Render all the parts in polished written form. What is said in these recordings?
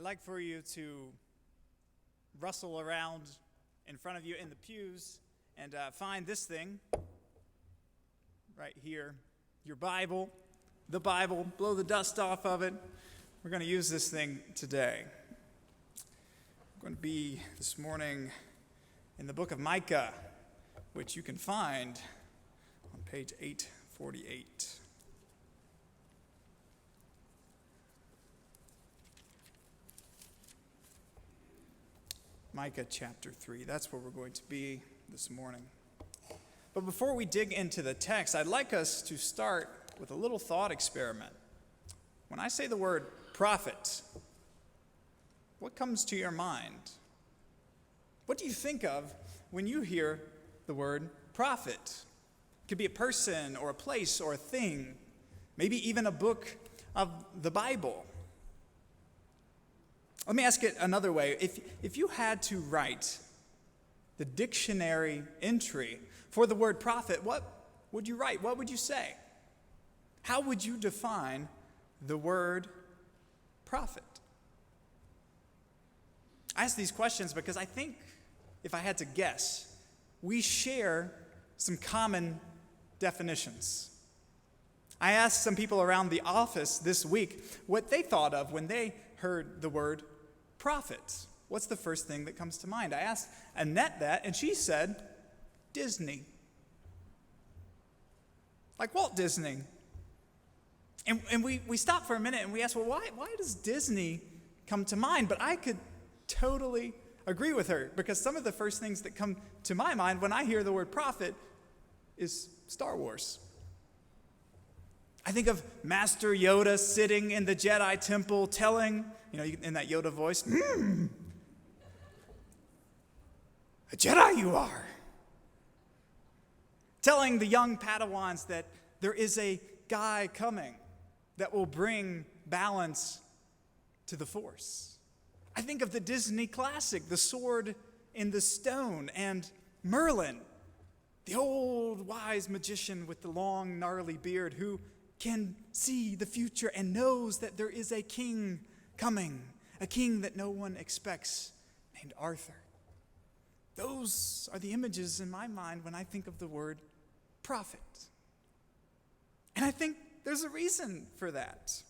I'd like for you to rustle around in front of you in the pews and find this thing right here, your Bible, the Bible, blow the dust off of it. We're going to use this thing today. We're going to be this morning in the book of Micah, which you can find on page 848. Micah chapter 3. That's where we're going to be this morning. But before we dig into the text, I'd like us to start with a little thought experiment. When I say the word prophet, what comes to your mind? What do you think of when you hear the word prophet? It could be a person or a place or a thing, maybe even a book of the Bible. Let me ask it another way. If you had to write the dictionary entry for the word prophet, what would you write? What would you say? How would you define the word prophet? I ask these questions because I think, if I had to guess, we share some common definitions. I asked some people around the office this week what they thought of when they heard the word prophet. What's the first thing that comes to mind? I asked Annette that, and she said, Disney. Like Walt Disney. And we stopped for a minute and we asked, well, why does Disney come to mind? But I could totally agree with her, because some of the first things that come to my mind when I hear the word prophet is Star Wars. I think of Master Yoda sitting in the Jedi temple telling, in that Yoda voice, a Jedi you are. Telling the young Padawans that there is a guy coming that will bring balance to the Force. I think of the Disney classic, The Sword in the Stone, and Merlin, the old wise magician with the long, gnarly beard who can see the future and knows that there is a king coming, a king that no one expects, named Arthur. Those are the images in my mind when I think of the word prophet. And I think there's a reason for that.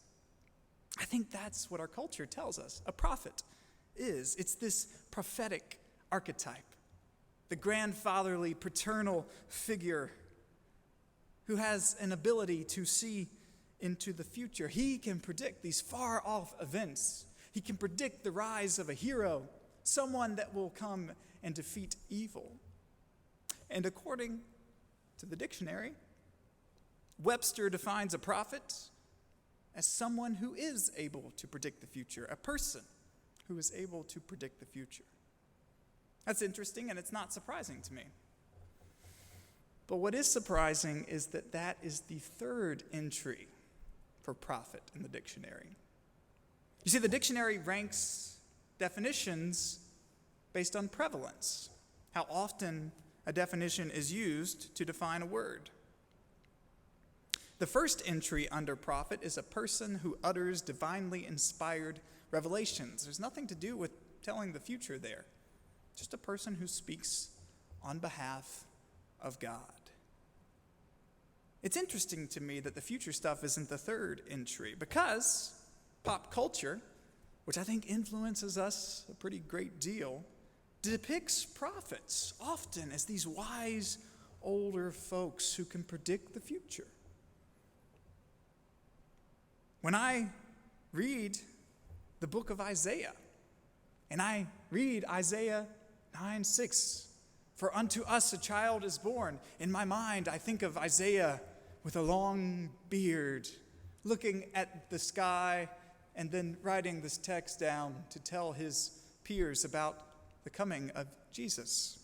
I think that's what our culture tells us a prophet is. It's this prophetic archetype, the grandfatherly, paternal figure who has an ability to see into the future. He can predict these far-off events. He can predict the rise of a hero, someone that will come and defeat evil. And according to the dictionary, Webster defines a prophet as someone who is able to predict the future, a person who is able to predict the future. That's interesting, and it's not surprising to me. But what is surprising is that that is the third entry for prophet in the dictionary. You see, the dictionary ranks definitions based on prevalence, how often a definition is used to define a word. The first entry under prophet is a person who utters divinely inspired revelations. There's nothing to do with telling the future there. Just a person who speaks on behalf of God. It's interesting to me that the future stuff isn't the third entry, because pop culture, which I think influences us a pretty great deal, depicts prophets often as these wise older folks who can predict the future. When I read the book of Isaiah, and I read Isaiah 9:6, for unto us a child is born, in my mind I think of Isaiah with a long beard, looking at the sky and then writing this text down to tell his peers about the coming of Jesus.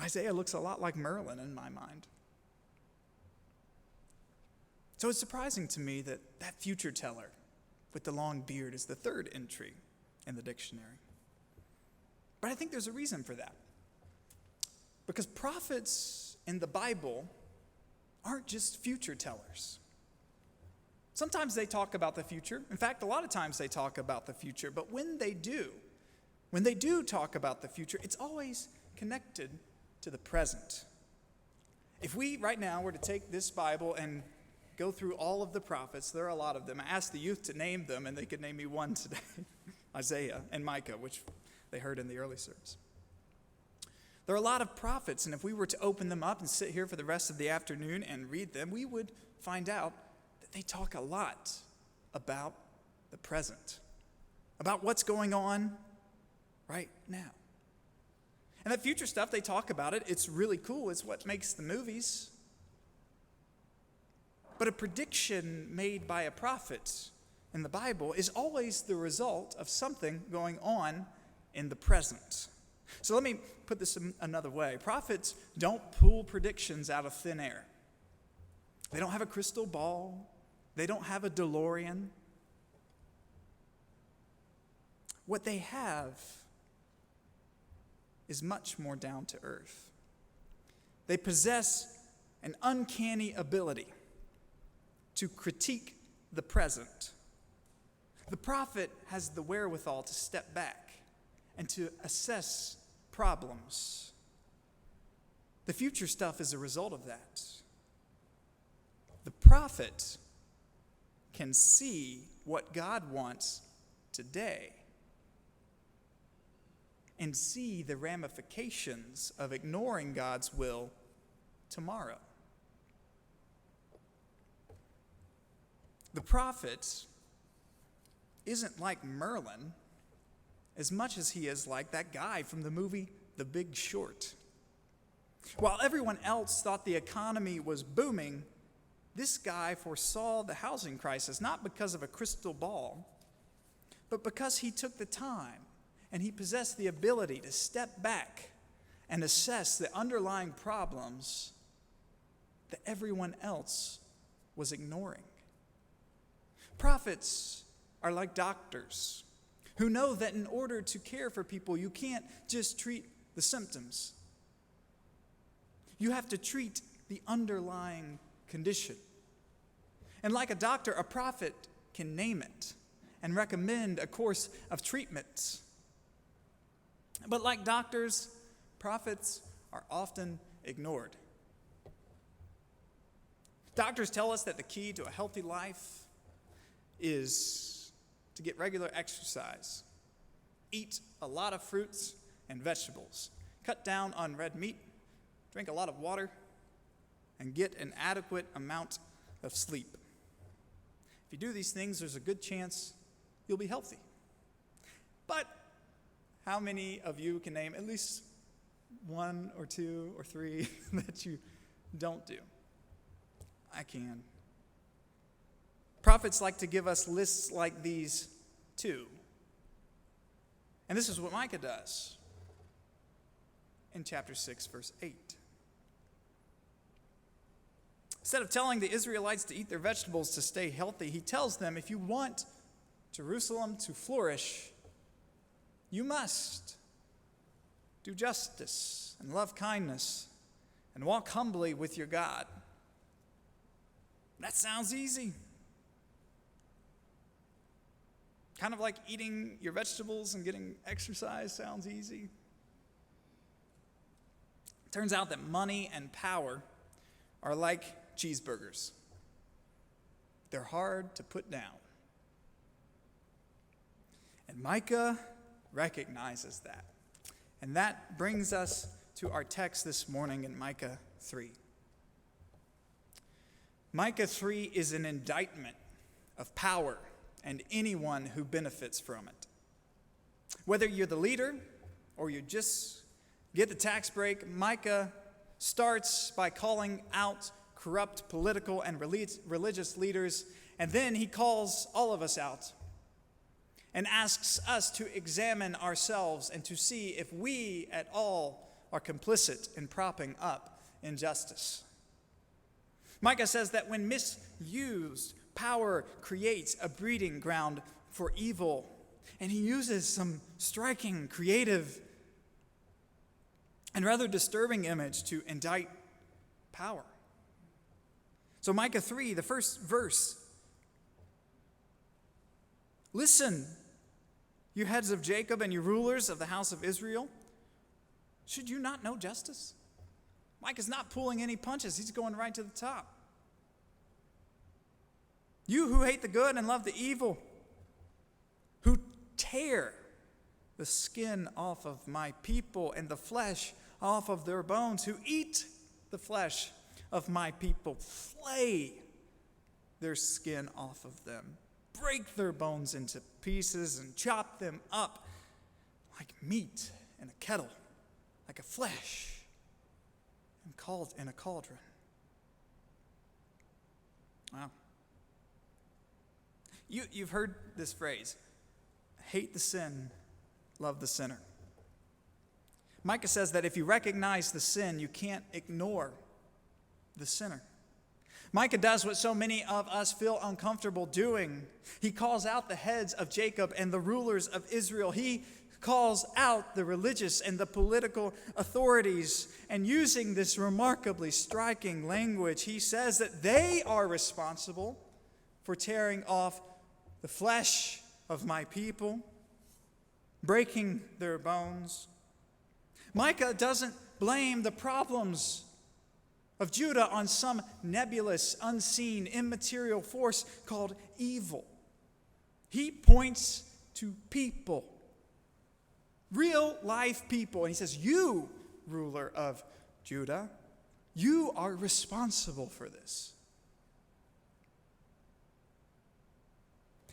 Isaiah looks a lot like Merlin in my mind. So it's surprising to me that that future teller with the long beard is the third entry in the dictionary. But I think there's a reason for that. Because prophets in the Bible aren't just future tellers. Sometimes they talk about the future. In fact, a lot of times they talk about the future. But when they do talk about the future, it's always connected to the present. If we right now were to take this Bible and go through all of the prophets, there are a lot of them. I asked the youth to name them, and they could name me one today, Isaiah and Micah, which they heard in the early service. There are a lot of prophets, and if we were to open them up and sit here for the rest of the afternoon and read them, we would find out that they talk a lot about the present, about what's going on right now. And that future stuff, they talk about it. It's really cool. It's what makes the movies. But a prediction made by a prophet in the Bible is always the result of something going on in the present. So let me put this another way. Prophets don't pull predictions out of thin air. They don't have a crystal ball. They don't have a DeLorean. What they have is much more down to earth. They possess an uncanny ability to critique the present. The prophet has the wherewithal to step back and to assess problems. The future stuff is a result of that. The prophet can see what God wants today and see the ramifications of ignoring God's will tomorrow. The prophet isn't like Merlin as much as he is like that guy from the movie The Big Short. While everyone else thought the economy was booming, this guy foresaw the housing crisis not because of a crystal ball, but because he took the time and he possessed the ability to step back and assess the underlying problems that everyone else was ignoring. Prophets are like doctors who know that in order to care for people, you can't just treat the symptoms. You have to treat the underlying condition. And like a doctor, a prophet can name it and recommend a course of treatment. But like doctors, prophets are often ignored. Doctors tell us that the key to a healthy life is to get regular exercise, eat a lot of fruits and vegetables, cut down on red meat, drink a lot of water, and get an adequate amount of sleep. If you do these things, there's a good chance you'll be healthy. But how many of you can name at least one or two or three that you don't do? I can. Prophets like to give us lists like these too. And this is what Micah does in chapter 6, verse 8. Instead of telling the Israelites to eat their vegetables to stay healthy, he tells them, if you want Jerusalem to flourish, you must do justice and love kindness and walk humbly with your God. That sounds easy. Kind of like eating your vegetables and getting exercise sounds easy. Turns out that money and power are like cheeseburgers. They're hard to put down. And Micah recognizes that. And that brings us to our text this morning in Micah 3. Micah 3 is an indictment of power and anyone who benefits from it. Whether you're the leader or you just get the tax break, Micah starts by calling out corrupt political and religious leaders, and then he calls all of us out and asks us to examine ourselves and to see if we at all are complicit in propping up injustice. Micah says that when misused, power creates a breeding ground for evil. And he uses some striking, creative, and rather disturbing image to indict power. So Micah 3, the first verse, Listen, you heads of Jacob and you rulers of the house of Israel. Should you not know justice? Micah's not pulling any punches. He's going right to the top. You who hate the good and love the evil, who tear the skin off of my people and the flesh off of their bones, who eat the flesh of my people, flay their skin off of them, break their bones into pieces and chop them up like meat in a kettle, like a flesh and called in a cauldron. Wow. You've heard this phrase, hate the sin, love the sinner. Micah says that if you recognize the sin, you can't ignore the sinner. Micah does what so many of us feel uncomfortable doing. He calls out the heads of Jacob and the rulers of Israel. He calls out the religious and the political authorities. And using this remarkably striking language, he says that they are responsible for tearing off the flesh of my people, breaking their bones. Micah doesn't blame the problems of Judah on some nebulous, unseen, immaterial force called evil. He points to people, real life people. And he says, you, ruler of Judah, you are responsible for this.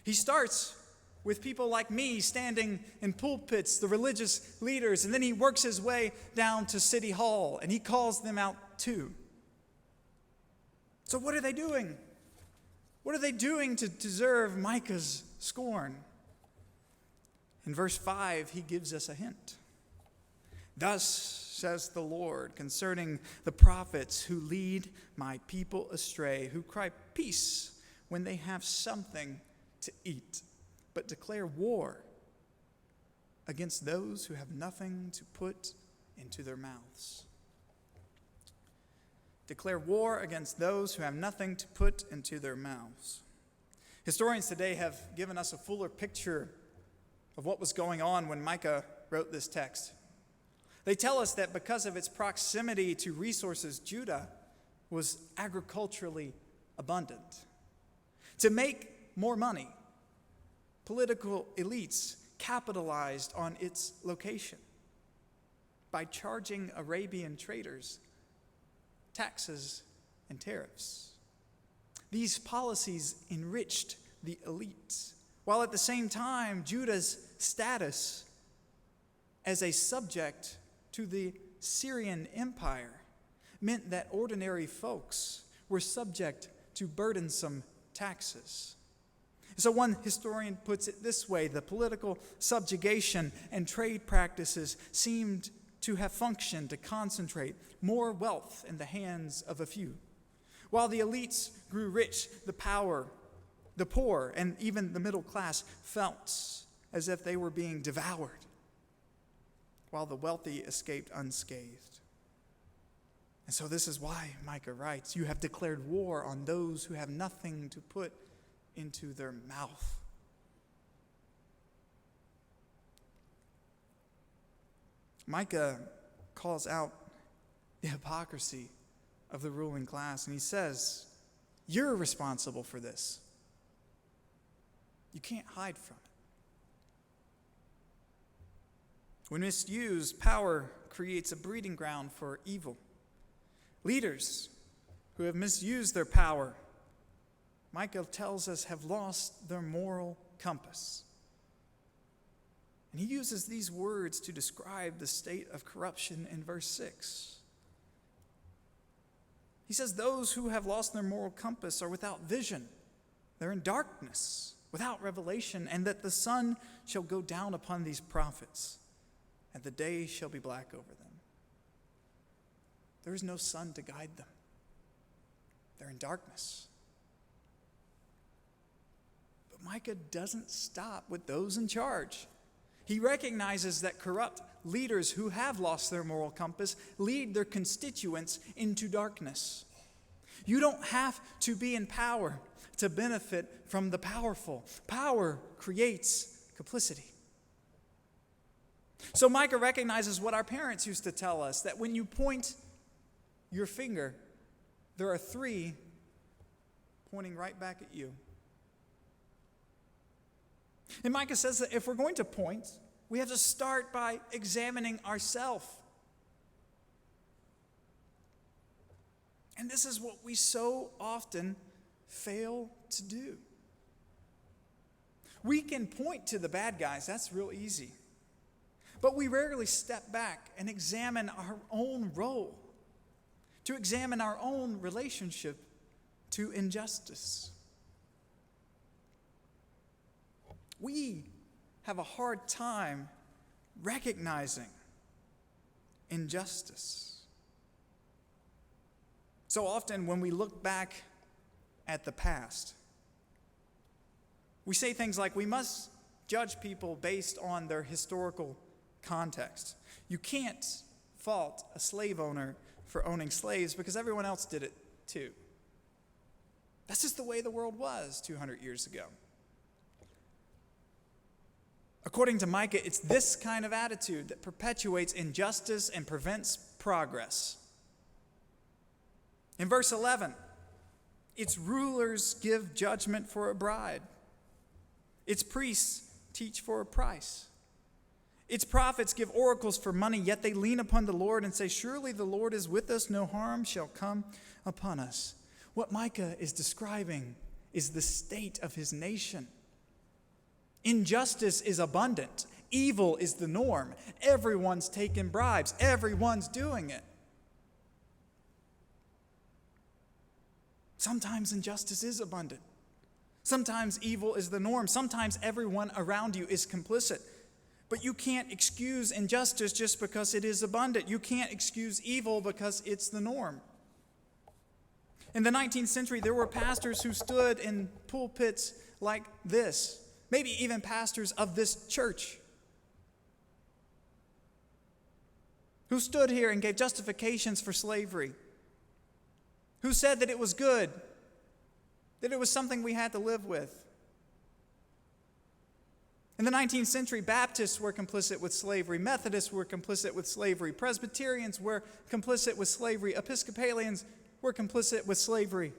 He starts with people like me standing in pulpits, the religious leaders, and then he works his way down to City Hall, and he calls them out too. So what are they doing? What are they doing to deserve Micah's scorn? In verse 5, he gives us a hint. Thus says the Lord concerning the prophets who lead my people astray, who cry peace when they have something to eat, but declare war against those who have nothing to put into their mouths. Declare war against those who have nothing to put into their mouths. Historians today have given us a fuller picture of what was going on when Micah wrote this text. They tell us that because of its proximity to resources, Judah was agriculturally abundant. To make more money, political elites capitalized on its location by charging Arabian traders taxes and tariffs. These policies enriched the elites, while at the same time, Judah's status as a subject to the Syrian Empire meant that ordinary folks were subject to burdensome taxes. So one historian puts it this way: the political subjugation and trade practices seemed to have functioned to concentrate more wealth in the hands of a few. While the elites grew rich, the poor, and even the middle class felt as if they were being devoured, while the wealthy escaped unscathed. And so this is why Micah writes, you have declared war on those who have nothing to put into their mouth. Micah calls out the hypocrisy of the ruling class, and he says, you're responsible for this. You can't hide from it. When misused, power creates a breeding ground for evil. Leaders who have misused their power, Micah tells us, have lost their moral compass. And he uses these words to describe the state of corruption in verse 6. He says, those who have lost their moral compass are without vision. They're in darkness, without revelation, and that the sun shall go down upon these prophets, and the day shall be black over them. There is no sun to guide them. They're in darkness. But Micah doesn't stop with those in charge. He recognizes that corrupt leaders who have lost their moral compass lead their constituents into darkness. You don't have to be in power to benefit from the powerful. Power creates complicity. So Micah recognizes what our parents used to tell us, that when you point your finger, there are three pointing right back at you. And Micah says that if we're going to point, we have to start by examining ourselves. And this is what we so often fail to do. We can point to the bad guys, that's real easy. But we rarely step back and examine our own role, to examine our own relationship to injustice. We have a hard time recognizing injustice. So often when we look back at the past, we say things like, we must judge people based on their historical context. You can't fault a slave owner for owning slaves because everyone else did it too. That's just the way the world was 200 years ago. According to Micah, it's this kind of attitude that perpetuates injustice and prevents progress. In verse 11, its rulers give judgment for a bribe. Its priests teach for a price. Its prophets give oracles for money, yet they lean upon the Lord and say, surely the Lord is with us, no harm shall come upon us. What Micah is describing is the state of his nation. Injustice is abundant. Evil is the norm. Everyone's taking bribes. Everyone's doing it. Sometimes injustice is abundant. Sometimes evil is the norm. Sometimes everyone around you is complicit. But you can't excuse injustice just because it is abundant. You can't excuse evil because it's the norm. In the 19th century, there were pastors who stood in pulpits like this, maybe even pastors of this church, who stood here and gave justifications for slavery, who said that it was good, that it was something we had to live with. In the 19th century, Baptists were complicit with slavery. Methodists were complicit with slavery. Presbyterians were complicit with slavery. Episcopalians were complicit with slavery.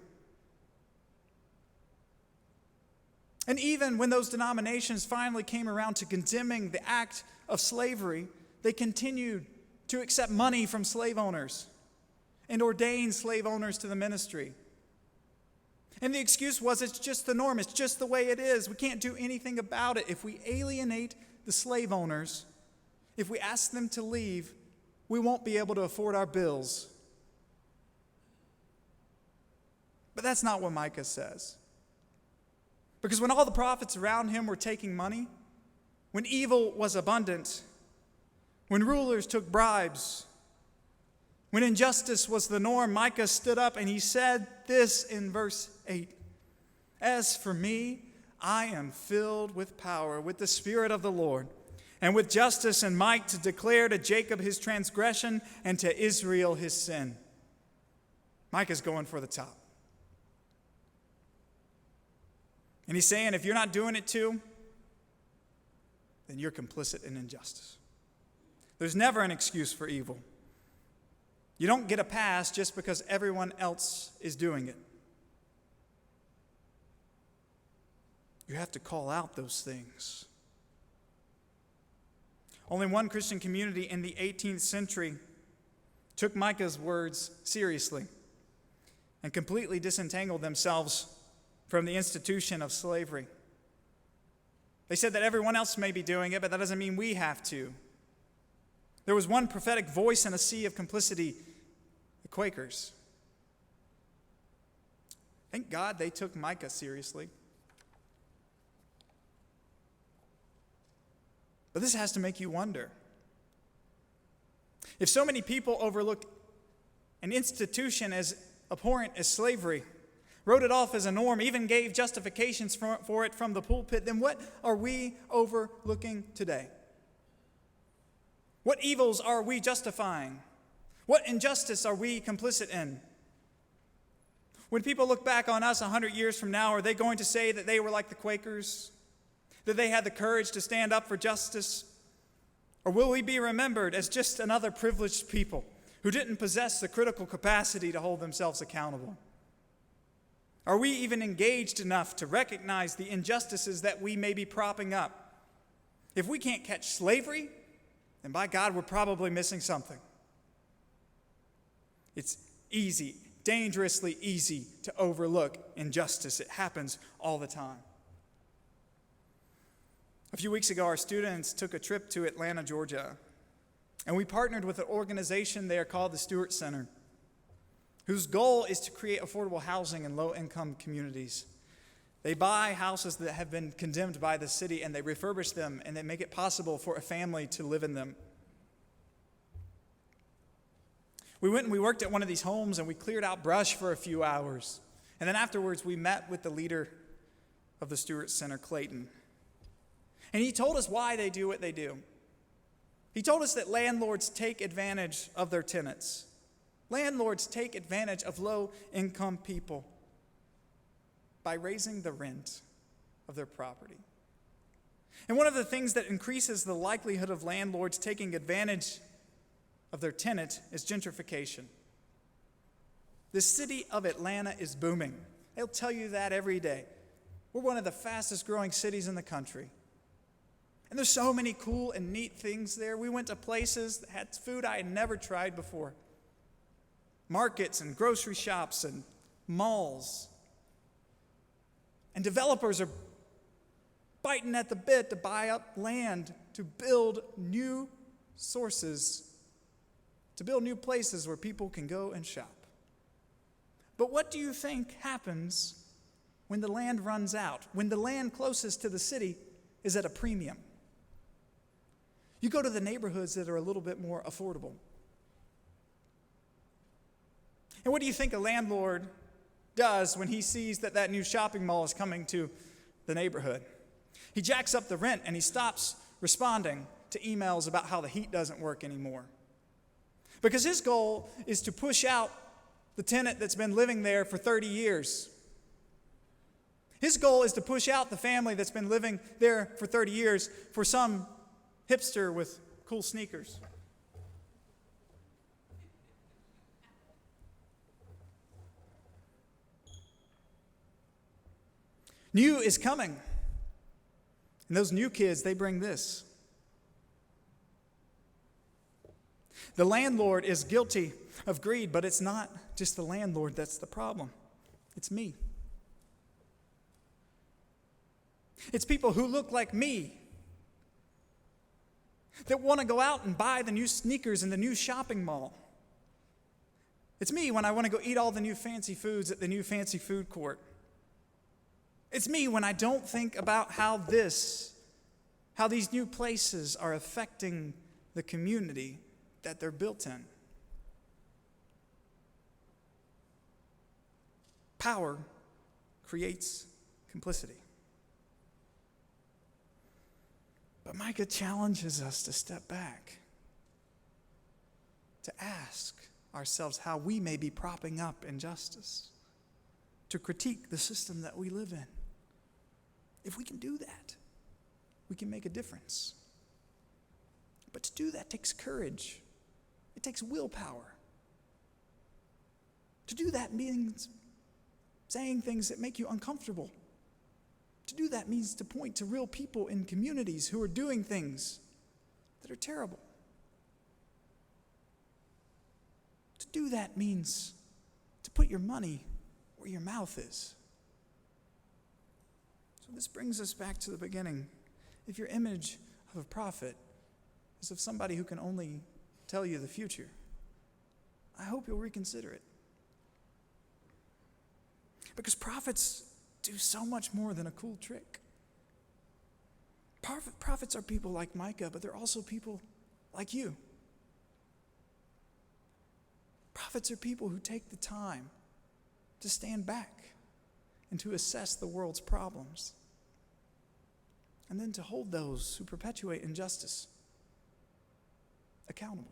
And even when those denominations finally came around to condemning the act of slavery, they continued to accept money from slave owners and ordain slave owners to the ministry. And the excuse was, it's just the norm. It's just the way it is. We can't do anything about it. If we alienate the slave owners, if we ask them to leave, we won't be able to afford our bills. But that's not what Micah says. Because when all the prophets around him were taking money, when evil was abundant, when rulers took bribes, when injustice was the norm, Micah stood up and he said this in verse 8. As for me, I am filled with power, with the Spirit of the Lord, and with justice and might to declare to Jacob his transgression and to Israel his sin. Micah's going for the top. And he's saying, if you're not doing it too, then you're complicit in injustice. There's never an excuse for evil. You don't get a pass just because everyone else is doing it. You have to call out those things. Only one Christian community in the 18th century took Micah's words seriously and completely disentangled themselves from the institution of slavery. They said that everyone else may be doing it, but that doesn't mean we have to. There was one prophetic voice in a sea of complicity, the Quakers. Thank God they took Micah seriously. But this has to make you wonder. If so many people overlooked an institution as abhorrent as slavery, wrote it off as a norm, even gave justifications for it from the pulpit, then what are we overlooking today? What evils are we justifying? What injustice are we complicit in? When people look back on us 100 years from now, are they going to say that they were like the Quakers? That they had the courage to stand up for justice? Or will we be remembered as just another privileged people who didn't possess the critical capacity to hold themselves accountable? Are we even engaged enough to recognize the injustices that we may be propping up? If we can't catch slavery, then by God, we're probably missing something. It's easy, dangerously easy to overlook injustice. It happens all the time. A few weeks ago, our students took a trip to Atlanta, Georgia, and we partnered with an organization there called the Stewart Center, whose goal is to create affordable housing in low-income communities. They buy houses that have been condemned by the city, and they refurbish them, and they make it possible for a family to live in them. We went and we worked at one of these homes, and we cleared out brush for a few hours. And then afterwards, we met with the leader of the Stewart Center, Clayton. And he told us why they do what they do. He told us that landlords take advantage of their tenants. Landlords take advantage of low-income people by raising the rent of their property. And one of the things that increases the likelihood of landlords taking advantage of their tenant is gentrification. The city of Atlanta is booming. They'll tell you that every day. We're one of the fastest growing cities in the country. And there's so many cool and neat things there. We went to places that had food I had never tried before. Markets and grocery shops and malls. And developers are biting at the bit to buy up land to build new sources, to build new places where people can go and shop. But what do you think happens when the land runs out, when the land closest to the city is at a premium? You go to the neighborhoods that are a little bit more affordable. And what do you think a landlord does when he sees that that new shopping mall is coming to the neighborhood? He jacks up the rent and he stops responding to emails about how the heat doesn't work anymore. Because his goal is to push out the tenant that's been living there for 30 years. His goal is to push out the family that's been living there for 30 years for some hipster with cool sneakers. New is coming. And those new kids, they bring this. The landlord is guilty of greed, but it's not just the landlord that's the problem. It's me. It's people who look like me that want to go out and buy the new sneakers in the new shopping mall. It's me when I want to go eat all the new fancy foods at the new fancy food court. It's me when I don't think about how these new places are affecting the community that they're built in. Power creates complicity. But Micah challenges us to step back, to ask ourselves how we may be propping up injustice, to critique the system that we live in. If we can do that, we can make a difference. But to do that takes courage. It takes willpower. To do that means saying things that make you uncomfortable. To do that means to point to real people in communities who are doing things that are terrible. To do that means to put your money where your mouth is. So this brings us back to the beginning. If your image of a prophet is of somebody who can only tell you the future, I hope you'll reconsider it. Because prophets do so much more than a cool trick. Prophets are people like Micah, but they're also people like you. Prophets are people who take the time to stand back and to assess the world's problems, and then to hold those who perpetuate injustice accountable.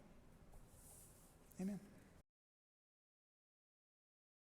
Amen.